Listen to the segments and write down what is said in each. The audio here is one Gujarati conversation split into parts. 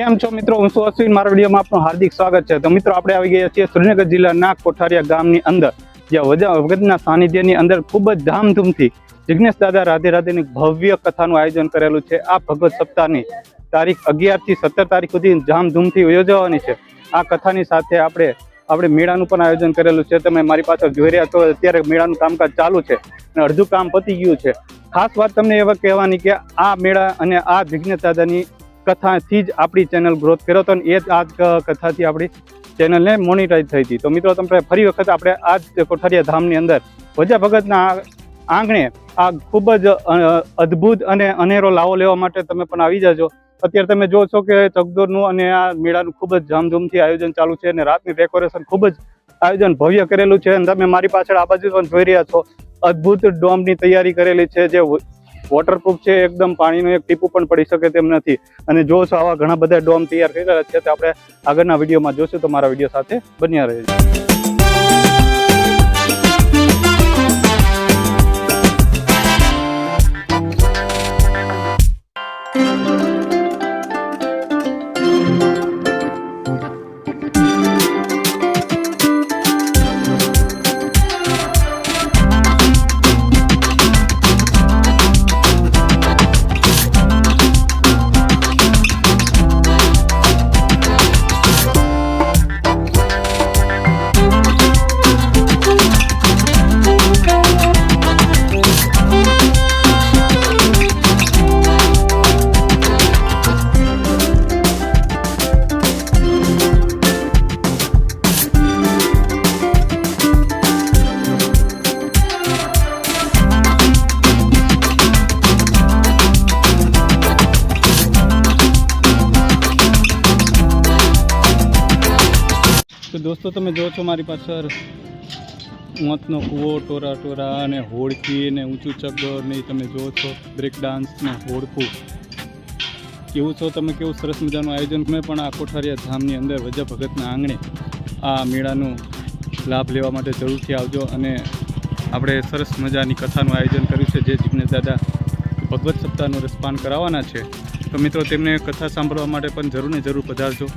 કેમ છો મિત્રો? હું છું અશ્વિન. મારા વિડીયોમાં આપનું હાર્દિક સ્વાગત છે. તો મિત્રો આપણે આવી ગયા છીએ સુરેન્દ્રનગર જિલ્લાના કોઠારિયા ગામની અંદર, જ્યાં ભગતના સાનિધ્યની અંદર ખૂબ જ ધામધૂમથી જિગ્નેશ દાદા રાધે રાધેની ભવ્ય કથાનું આયોજન કરેલું છે. આ ભગવત સપ્તાહની તારીખ 11 થી 17 તારીખ સુધી ધામધૂમથી યોજવાની છે. આ કથાની સાથે આપણે મેળાનું પણ આયોજન કરેલું છે. તમે મારી પાછળ જોઈ રહ્યા છો, અત્યારે મેળાનું કામકાજ ચાલુ છે અને અડધું કામ પતી ગયું છે. ખાસ વાત તમને એવા કહેવાની કે આ મેળા અને આ જિગ્નેશ દાદાની કથાથી જ આપણી ચેનલ ગ્રોથ કર્યો હતો, અને એ જ આ કથાથી આપણી ચેનલને મોનિટાઈઝ થઈ હતી. તો મિત્રો, તમે ફરી વખત આપણે આ જ કોઠારિયા ધામની અંદર વજા ભગતના આંગણે આ ખૂબ જ અદ્ભુત અને અનેરો લાવો લેવા માટે તમે પણ આવી જાજો. અત્યારે તમે જો છો કે ચકદોરનું અને આ મેળાનું ખૂબ જ ધામધૂમથી આયોજન ચાલુ છે, અને રાતની ડેકોરેશન ખૂબ જ આયોજન ભવ્ય કરેલું છે. અને તમે મારી પાછળ આ બાજુ પણ જોઈ રહ્યા છો, અદ્ભુત ડોમની તૈયારી કરેલી છે, જે વોટરપ્રૂફ છે. એકદમ પાણીનું એક ટીપું પણ પડી શકે તેમ નથી. અને જો છો આવા ઘણા બધા ડોમ તૈયાર કરેલા છે, તો આપણે આગળના વિડીયોમાં જોશું. તો મારા વિડીયો સાથે બન્યા રહેજો. તો દોસ્તો, તમે જો છો મારી પાછળ મોતનો કૂવો, ટોરા અને હોડકી ને ઊંચું ચકડોળ ને તમે જો છો બ્રેક ડાન્સ ને હોડકું કેવું છો તમે, કેવું સરસ મજાનું આયોજન. તમે પણ આ કોઠારિયા ધામની અંદર વજા ભગતના આંગણે આ મેળાનું લાભ લેવા માટે જરૂરથી આવજો. અને આપણે સરસ મજાની કથાનું આયોજન કર્યું છે, જે જિગ્નેશ દાદા ભગવત સપ્તાહનું રસપાન કરાવવાના છે. તો મિત્રો, તેમને કથા સાંભળવા માટે પણ જરૂર ને જરૂર પધારજો.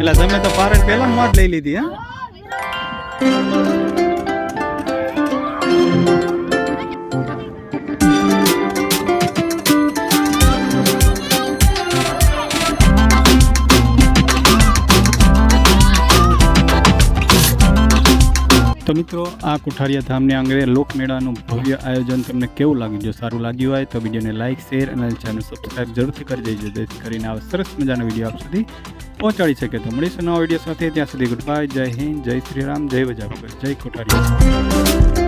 એટલે તમે તો પારણ પેલા મોજ લઈ લીધી. તો મિત્રો, આ કોઠારિયા ધામની આંગણે લોકમેળાનું ભવ્ય આયોજન તમને કેવું લાગ્યું? જો સારું લાગ્યું હોય તો વિડીયોને લાઇક, શેર અને ચેનલ સબસ્ક્રાઈબ જરૂરથી કરી દેજો, જેથી કરીને આવા સરસ મજાનો વિડીયો આપ સુધી પહોંચાડી શકે. તો મળીશું નવા વિડીયો સાથે. ત્યાં સુધી ગુડ બાય. જય હિન્દ, જય શ્રી રામ, જય વજા ભગત, જય કોઠારિયા.